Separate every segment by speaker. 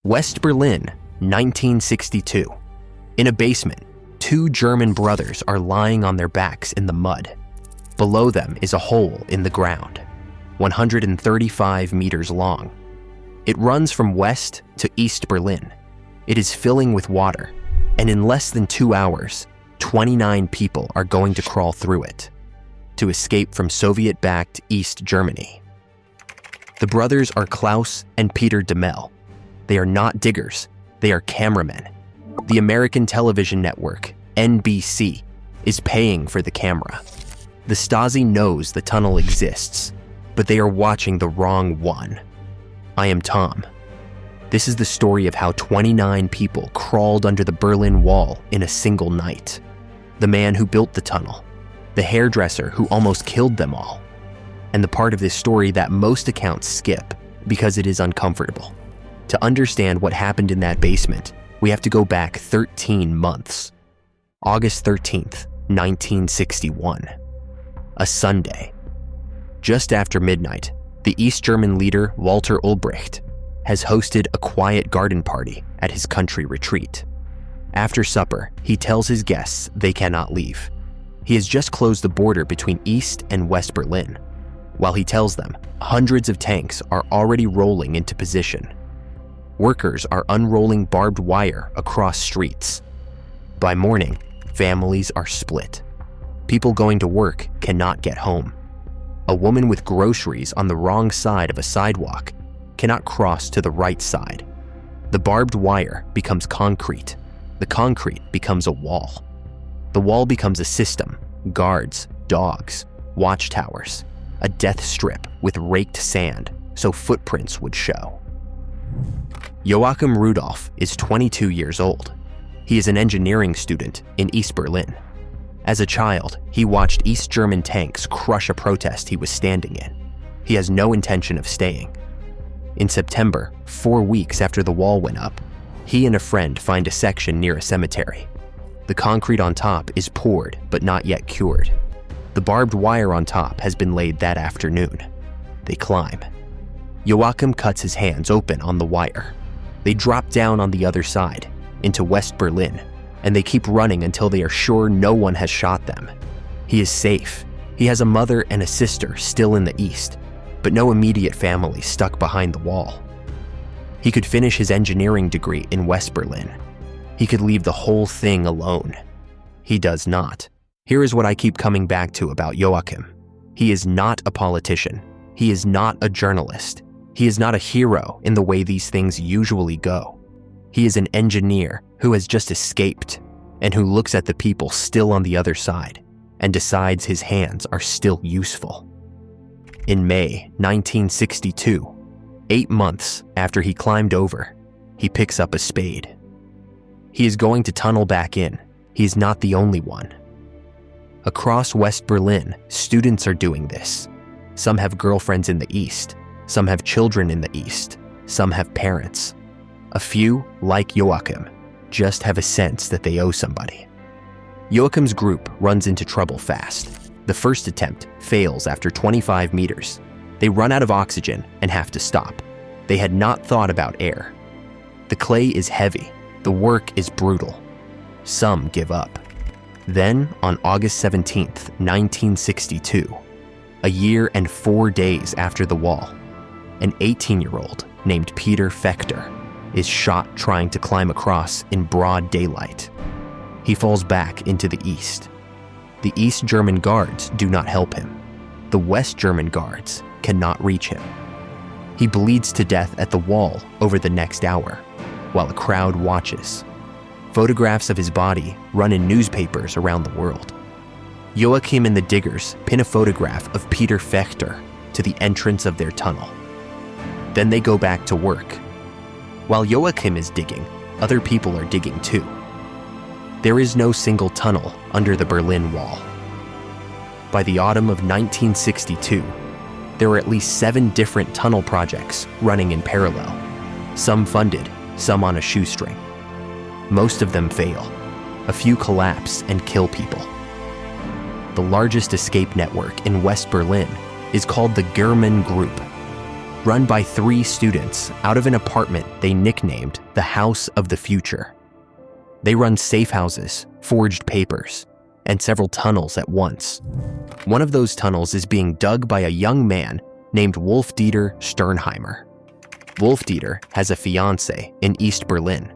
Speaker 1: West Berlin, 1962. In a basement, two German brothers are lying on their backs in the mud. Below them is a hole in the ground, 135 meters long. It runs from west to East Berlin. It is filling with water, and in less than 2 hours, 29 people are going to crawl through it to escape from Soviet-backed East Germany. The brothers are Klaus and Peter Demel. They are not diggers, they are cameramen. The American television network, NBC, is paying for the camera. The Stasi knows the tunnel exists, but they are watching the wrong one. I am Tom. This is the story of how 29 people crawled under the Berlin Wall in a single night. The man who built the tunnel, the hairdresser who almost killed them all, and the part of this story that most accounts skip because it is uncomfortable. To understand what happened in that basement, we have to go back 13 months. August 13th, 1961. A Sunday. Just after midnight, the East German leader Walter Ulbricht has hosted a quiet garden party at his country retreat. After supper, he tells his guests they cannot leave. He has just closed the border between East and West Berlin. While he tells them, hundreds of tanks are already rolling into position. Workers are unrolling barbed wire across streets. By morning, families are split. People going to work cannot get home. A woman with groceries on the wrong side of a sidewalk cannot cross to the right side. The barbed wire becomes concrete. The concrete becomes a wall. The wall becomes a system, guards, dogs, watchtowers, a death strip with raked sand so footprints would show. Joachim Rudolph is 22 years old. He is an engineering student in East Berlin. As a child, he watched East German tanks crush a protest he was standing in. He has no intention of staying. In September, 4 weeks after the wall went up, he and a friend find a section near a cemetery. The concrete on top is poured but not yet cured. The barbed wire on top has been laid that afternoon. They climb. Joachim cuts his hands open on the wire. They drop down on the other side, into West Berlin, and they keep running until they are sure no one has shot them. He is safe. He has a mother and a sister still in the East, but no immediate family stuck behind the wall. He could finish his engineering degree in West Berlin. He could leave the whole thing alone. He does not. Here is what I keep coming back to about Joachim. He is not a politician. He is not a journalist. He is not a hero in the way these things usually go. He is an engineer who has just escaped and who looks at the people still on the other side and decides his hands are still useful. In May 1962, 8 months after he climbed over, he picks up a spade. He is going to tunnel back in. He is not the only one. Across West Berlin, students are doing this. Some have girlfriends in the East. Some have children in the East. Some have parents. A few, like Joachim, just have a sense that they owe somebody. Joachim's group runs into trouble fast. The first attempt fails after 25 meters. They run out of oxygen and have to stop. They had not thought about air. The clay is heavy. The work is brutal. Some give up. Then, on August 17th, 1962, a year and 4 days after the wall, an 18-year-old named Peter Fechter is shot trying to climb across in broad daylight. He falls back into the East. The East German guards do not help him. The West German guards cannot reach him. He bleeds to death at the wall over the next hour, while a crowd watches. Photographs of his body run in newspapers around the world. Joachim and the diggers pin a photograph of Peter Fechter to the entrance of their tunnel. Then they go back to work. While Joachim is digging, other people are digging too. There is no single tunnel under the Berlin Wall. By the autumn of 1962, there were at least 7 different tunnel projects running in parallel, some funded, some on a shoestring. Most of them fail. A few collapse and kill people. The largest escape network in West Berlin is called the German Group. run by 3 students out of an apartment they nicknamed the House of the Future. They run safe houses, forged papers, and several tunnels at once. One of those tunnels is being dug by a young man named Wolf-Dieter Sternheimer. Wolf-Dieter has a fiancée in East Berlin.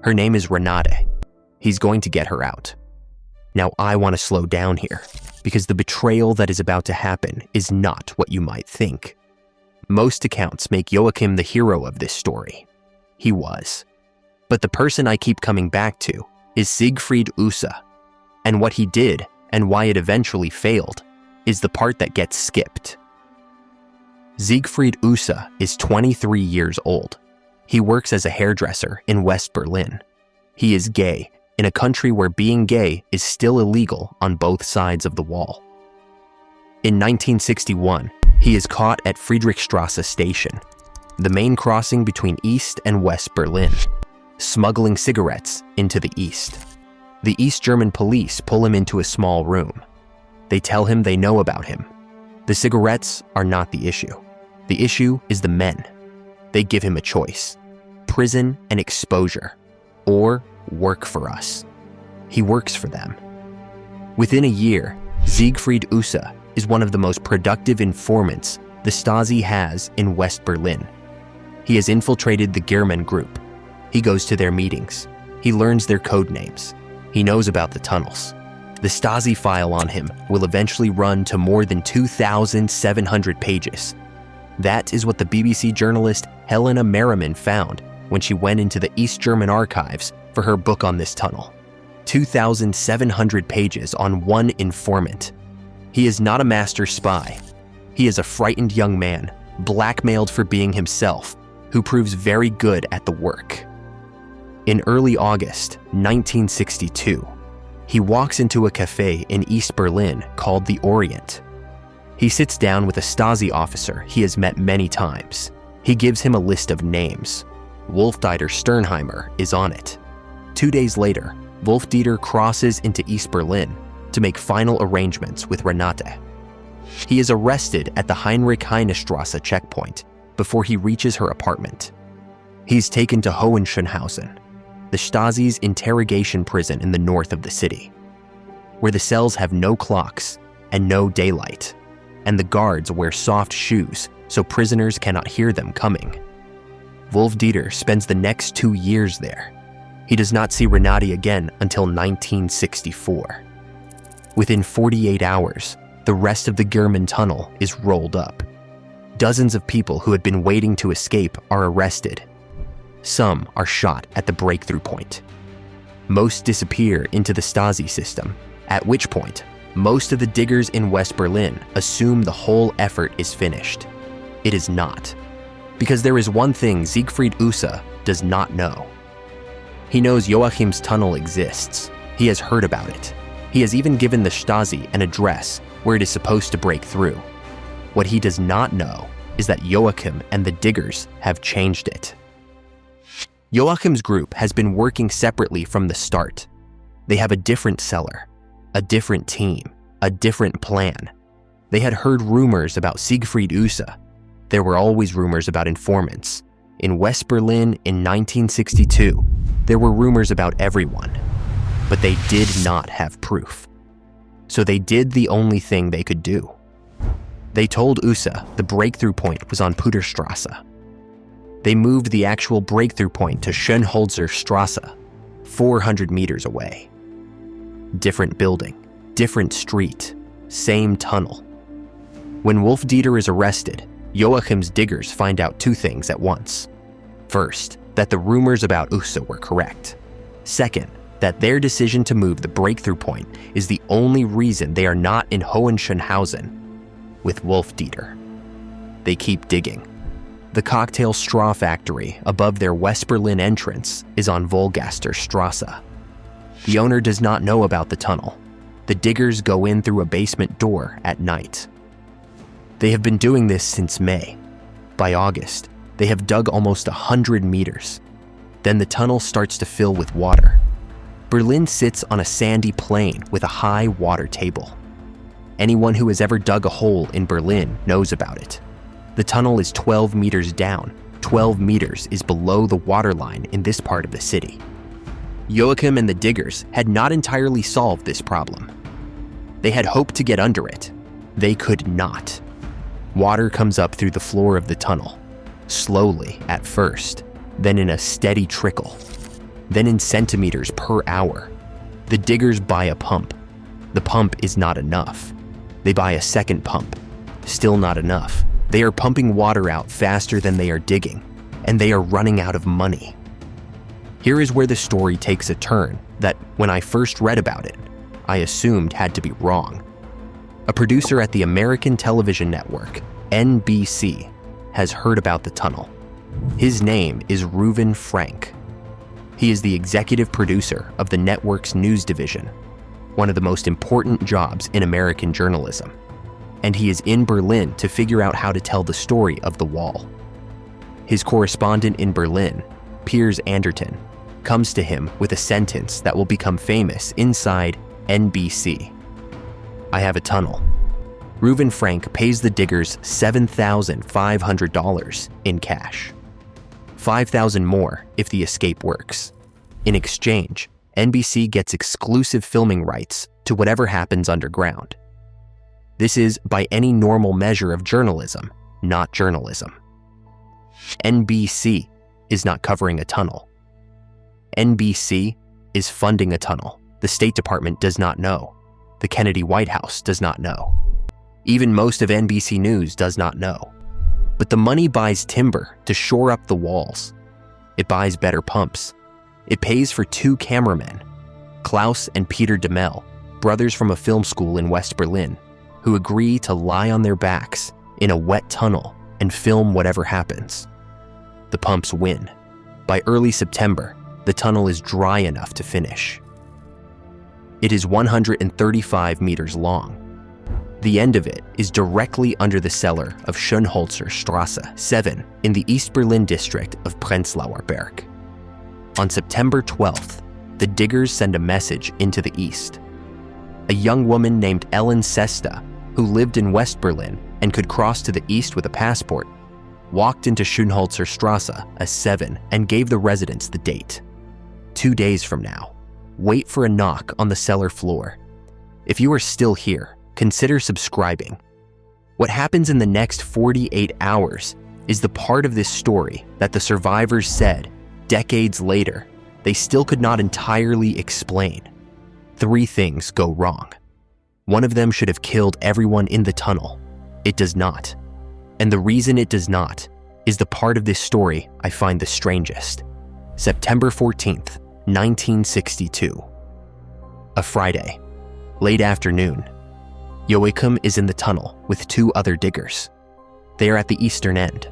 Speaker 1: Her name is Renate. He's going to get her out. Now I want to slow down here, because the betrayal that is about to happen is not what you might think. Most accounts make Joachim the hero of this story. He was. But the person I keep coming back to is Siegfried Usse, and what he did and why it eventually failed is the part that gets skipped. Siegfried Usse is 23 years old. He works as a hairdresser in West Berlin. He is gay in a country where being gay is still illegal on both sides of the wall. In 1961, he is caught at Friedrichstrasse station, the main crossing between East and West Berlin, smuggling cigarettes into the East. The East German police pull him into a small room. They tell him they know about him. The cigarettes are not the issue. The issue is the men. They give him a choice: prison and exposure, or work for us. He works for them. Within a year, Siegfried Usse is one of the most productive informants the Stasi has in West Berlin. He has infiltrated the Gehrman group. He goes to their meetings. He learns their code names. He knows about the tunnels. The Stasi file on him will eventually run to more than 2,700 pages. That is what the BBC journalist Helena Merriman found when she went into the East German archives for her book on this tunnel. 2,700 pages on one informant. He is not a master spy. He is a frightened young man, blackmailed for being himself, who proves very good at the work. In early August 1962, he walks into a cafe in East Berlin called the Orient. He sits down with a Stasi officer he has met many times. He gives him a list of names. Wolf-Dieter Sternheimer is on it. 2 days later, Wolf-Dieter crosses into East Berlin to make final arrangements with Renate. He is arrested at the Heinrich-Heine-Strasse checkpoint before he reaches her apartment. He's taken to Schönholzer, the Stasi's interrogation prison in the north of the city, where the cells have no clocks and no daylight, and the guards wear soft shoes so prisoners cannot hear them coming. Wolf-Dieter spends the next 2 years there. He does not see Renate again until 1964. Within 48 hours, the rest of the Gehrman tunnel is rolled up. Dozens of people who had been waiting to escape are arrested. Some are shot at the breakthrough point. Most disappear into the Stasi system, at which point, most of the diggers in West Berlin assume the whole effort is finished. It is not. Because there is one thing Siegfried Usse does not know. He knows Joachim's tunnel exists. He has heard about it. He has even given the Stasi an address where it is supposed to break through. What he does not know is that Joachim and the diggers have changed it. Joachim's group has been working separately from the start. They have a different seller, a different team, a different plan. They had heard rumors about Siegfried Usse. There were always rumors about informants. In West Berlin in 1962, there were rumors about everyone, but they did not have proof. So they did the only thing they could do. They told Usse the breakthrough point was on Puderstrasse. They moved the actual breakthrough point to Schönholzer Strasse, 400 meters away. Different building, different street, same tunnel. When Wolf-Dieter is arrested, Joachim's diggers find out 2 things at once. First, that the rumors about Usse were correct. Second, that their decision to move the breakthrough point is the only reason they are not in Hohenschönhausen with Wolf-Dieter. They keep digging. The cocktail straw factory above their West Berlin entrance is on Wolgaster Strasse. The owner does not know about the tunnel. The diggers go in through a basement door at night. They have been doing this since May. By August, they have dug almost 100 meters. Then the tunnel starts to fill with water. Berlin sits on a sandy plain with a high water table. Anyone who has ever dug a hole in Berlin knows about it. The tunnel is 12 meters down. 12 meters is below the waterline in this part of the city. Joachim and the diggers had not entirely solved this problem. They had hoped to get under it. They could not. Water comes up through the floor of the tunnel, slowly at first, then in a steady trickle, then in centimeters per hour. The diggers buy a pump. The pump is not enough. They buy a second pump. Still not enough. They are pumping water out faster than they are digging, and they are running out of money. Here is where the story takes a turn that, when I first read about it, I assumed had to be wrong. A producer at the American television network, NBC, has heard about the tunnel. His name is Reuven Frank. He is the executive producer of the network's news division, one of the most important jobs in American journalism. And he is in Berlin to figure out how to tell the story of the wall. His correspondent in Berlin, Piers Anderton, comes to him with a sentence that will become famous inside NBC. I have a tunnel. Reuven Frank pays the diggers $7,500 in cash. $5,000 more if the escape works. In exchange, NBC gets exclusive filming rights to whatever happens underground. This is, by any normal measure of journalism, not journalism. NBC is not covering a tunnel. NBC is funding a tunnel. The State Department does not know. The Kennedy White House does not know. Even most of NBC News does not know. But the money buys timber to shore up the walls. It buys better pumps. It pays for 2 cameramen, Klaus and Peter Demel, brothers from a film school in West Berlin, who agree to lie on their backs in a wet tunnel and film whatever happens. The pumps win. By early September, the tunnel is dry enough to finish. It is 135 meters long. The end of it is directly under the cellar of Schönholzer Strasse 7 in the East Berlin district of Prenzlauer Berg. On September 12th, the diggers send a message into the east. A young woman named Ellen Sesta, who lived in West Berlin and could cross to the east with a passport, walked into Schönholzer Strasse, a 7, and gave the residents the date. 2 days from now. Wait for a knock on the cellar floor. If you are still here, consider subscribing. What happens in the next 48 hours is the part of this story that the survivors said, decades later, they still could not entirely explain. 3 things go wrong. One of them should have killed everyone in the tunnel. It does not. And the reason it does not is the part of this story I find the strangest. September 14th, 1962. A Friday, late afternoon. Joachim is in the tunnel with 2 other diggers. They are at the eastern end.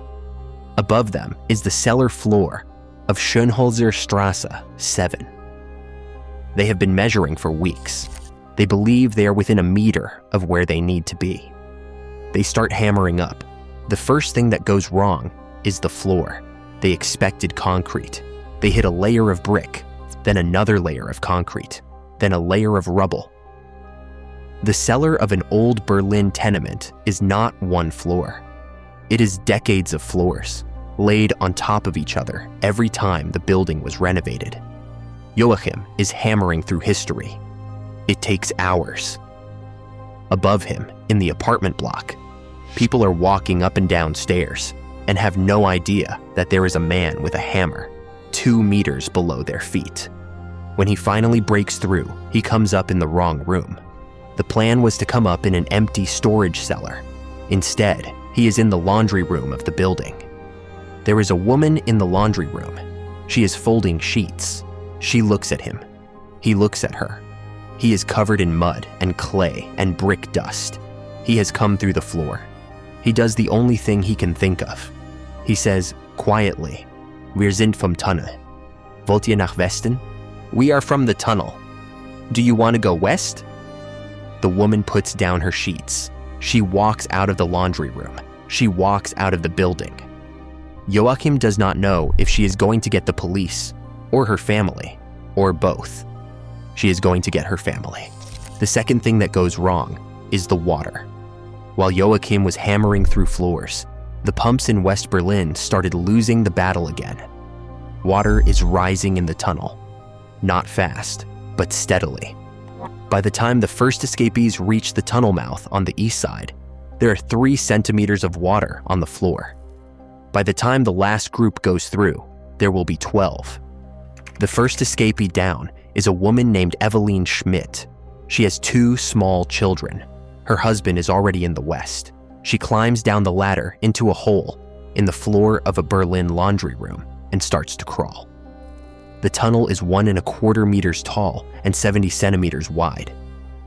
Speaker 1: Above them is the cellar floor of Schönholzer Strasse 7. They have been measuring for weeks. They believe they are within a meter of where they need to be. They start hammering up. The first thing that goes wrong is the floor. They expected concrete. They hit a layer of brick, then another layer of concrete, then a layer of rubble. The cellar of an old Berlin tenement is not one floor. It is decades of floors, laid on top of each other every time the building was renovated. Joachim is hammering through history. It takes hours. Above him, in the apartment block, people are walking up and down stairs and have no idea that there is a man with a hammer 2 meters below their feet. When he finally breaks through, he comes up in the wrong room. The plan was to come up in an empty storage cellar. Instead, he is in the laundry room of the building. There is a woman in the laundry room. She is folding sheets. She looks at him. He looks at her. He is covered in mud and clay and brick dust. He has come through the floor. He does the only thing he can think of. He says, quietly, "Wir sind vom Tunnel. Wollt ihr nach Westen?" "We are from the tunnel. Do you want to go west?" The woman puts down her sheets. She walks out of the laundry room. She walks out of the building. Joachim does not know if she is going to get the police, or her family, or both. She is going to get her family. The second thing that goes wrong is the water. While Joachim was hammering through floors, the pumps in West Berlin started losing the battle again. Water is rising in the tunnel. Not fast, but steadily. By the time the first escapees reach the tunnel mouth on the east side, there are 3 centimeters of water on the floor. By the time the last group goes through, there will be 12. The first escapee down is a woman named Eveline Schmidt. She has 2 small children. Her husband is already in the West. She climbs down the ladder into a hole in the floor of a Berlin laundry room and starts to crawl. The tunnel is 1¼ meters tall and 70 centimeters wide.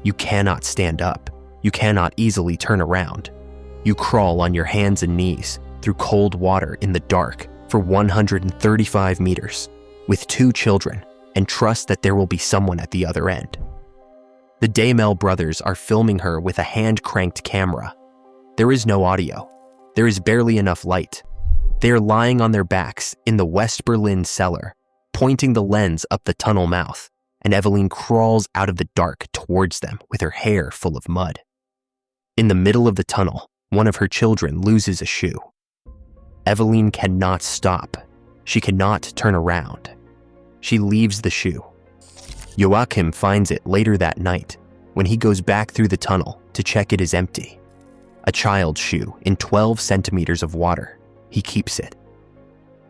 Speaker 1: You cannot stand up. You cannot easily turn around. You crawl on your hands and knees through cold water in the dark for 135 meters with 2 children and trust that there will be someone at the other end. The Damel brothers are filming her with a hand-cranked camera. There is no audio. There is barely enough light. They are lying on their backs in the West Berlin cellar, pointing the lens up the tunnel mouth, and Eveline crawls out of the dark towards them with her hair full of mud. In the middle of the tunnel, one of her children loses a shoe. Eveline cannot stop. She cannot turn around. She leaves the shoe. Joachim finds it later that night when he goes back through the tunnel to check it is empty. A child's shoe in 12 centimeters of water. He keeps it.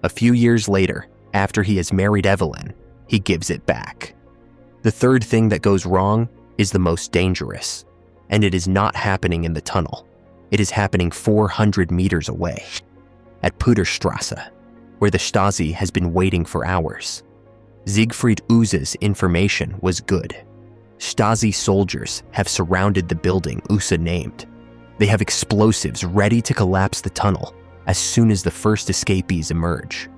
Speaker 1: A few years later, after he has married Eveline, he gives it back. The third thing that goes wrong is the most dangerous, and it is not happening in the tunnel. It is happening 400 meters away, at Puderstrasse, where the Stasi has been waiting for hours. Siegfried Use's information was good. Stasi soldiers have surrounded the building Use named. They have explosives ready to collapse the tunnel as soon as the first escapees emerge.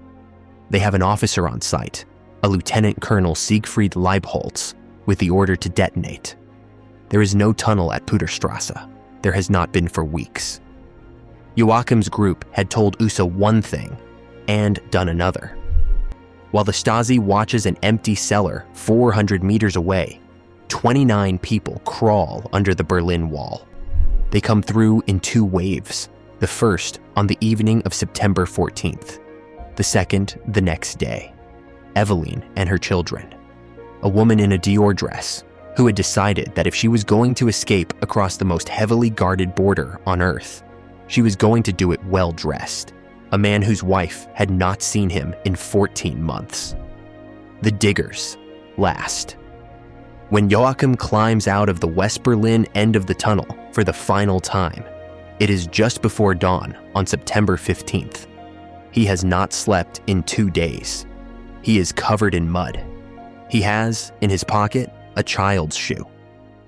Speaker 1: They have an officer on site, a Lieutenant Colonel Siegfried Leibholz, with the order to detonate. There is no tunnel at Puderstrasse. There has not been for weeks. Joachim's group had told Use one thing and done another. While the Stasi watches an empty cellar 400 meters away, 29 people crawl under the Berlin Wall. They come through in 2 waves, the first on the evening of September 14th, the second the next day. Eveline and her children, a woman in a Dior dress who had decided that if she was going to escape across the most heavily guarded border on Earth, she was going to do it well-dressed, a man whose wife had not seen him in 14 months. The diggers last. When Joachim climbs out of the West Berlin end of the tunnel for the final time, it is just before dawn on September 15th. He has not slept in 2 days. He is covered in mud. He has, in his pocket, a child's shoe.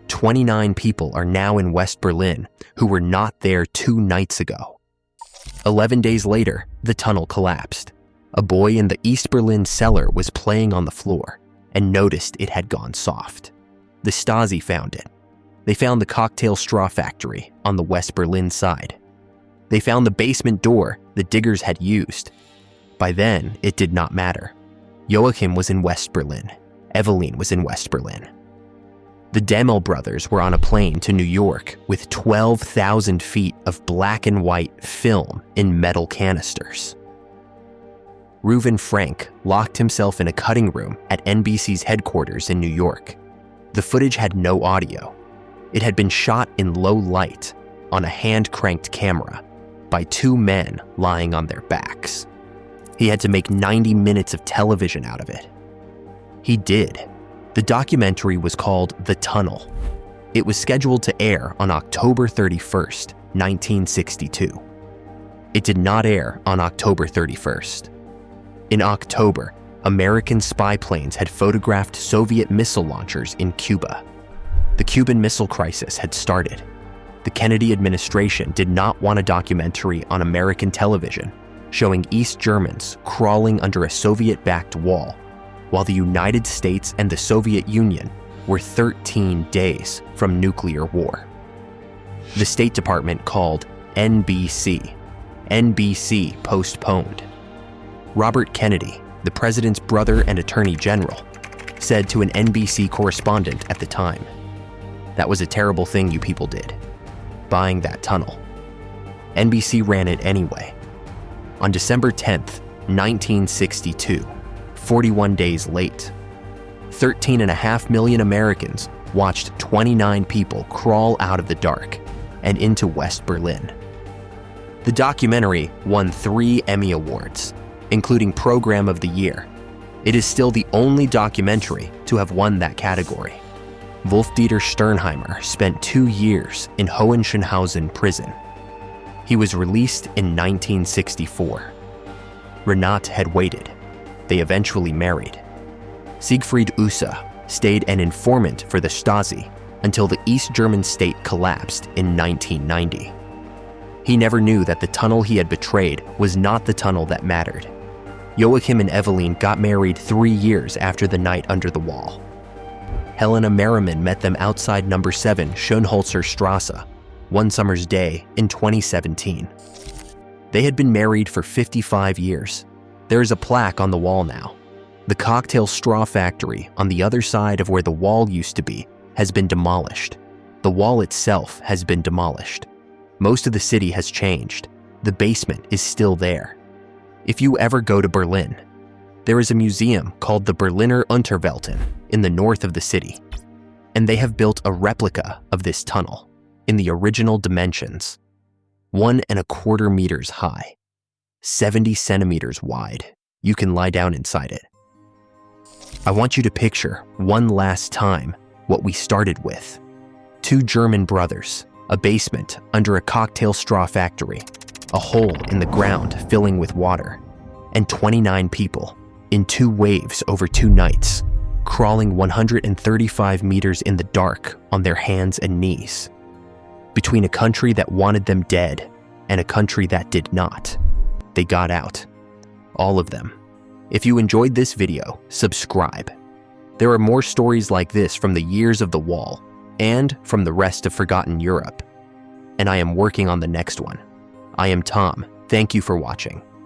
Speaker 1: 29 people are now in West Berlin who were not there 2 nights ago. 11 days later, the tunnel collapsed. A boy in the East Berlin cellar was playing on the floor and noticed it had gone soft. The Stasi found it. They found the cocktail straw factory on the West Berlin side. They found the basement door the diggers had used. By then, it did not matter. Joachim was in West Berlin. Eveline was in West Berlin. The Damel brothers were on a plane to New York with 12,000 feet of black and white film in metal canisters. Reuven Frank locked himself in a cutting room at NBC's headquarters in New York. The footage had no audio. It had been shot in low light on a hand-cranked camera by 2 men lying on their backs. He had to make 90 minutes of television out of it. He did. The documentary was called The Tunnel. It was scheduled to air on October 31st, 1962. It did not air on October 31st. In October, American spy planes had photographed Soviet missile launchers in Cuba. The Cuban Missile Crisis had started. The Kennedy administration did not want a documentary on American television showing East Germans crawling under a Soviet-backed wall, while the United States and the Soviet Union were 13 days from nuclear war. The State Department called NBC. NBC postponed. Robert Kennedy, the president's brother and attorney general, said to an NBC correspondent at the time, "That was a terrible thing you people did, buying that tunnel." NBC ran it anyway. On December 10th, 1962, 41 days late, 13.5 million Americans watched 29 people crawl out of the dark and into West Berlin. The documentary won 3 Emmy Awards, including Program of the Year. It is still the only documentary to have won that category. Wolf-Dieter Sternheimer spent 2 years in Hohenschönhausen prison. He was released in 1964. Renate had waited. They eventually married. Siegfried Usa stayed an informant for the Stasi until the East German state collapsed in 1990. He never knew that the tunnel he had betrayed was not the tunnel that mattered. Joachim and Eveline got married 3 years after the night under the wall. Helena Merriman met them outside number 7 Schönholzer Strasse, one summer's day in 2017. They had been married for 55 years. There is a plaque on the wall now. The cocktail straw factory on the other side of where the wall used to be has been demolished. The wall itself has been demolished. Most of the city has changed. The basement is still there. If you ever go to Berlin, there is a museum called the Berliner Unterwelten in the north of the city, and they have built a replica of this tunnel in the original dimensions, 1.25 meters high, 70 centimeters wide. You can lie down inside it. I want you to picture one last time what we started with. 2 German brothers, a basement under a cocktail straw factory, a hole in the ground filling with water, and 29 people in 2 waves over 2 nights, crawling 135 meters in the dark on their hands and knees. Between a country that wanted them dead and a country that did not, they got out. All of them. If you enjoyed this video, subscribe. There are more stories like this from the years of the wall and from the rest of forgotten Europe. And I am working on the next one. I am Tom. Thank you for watching.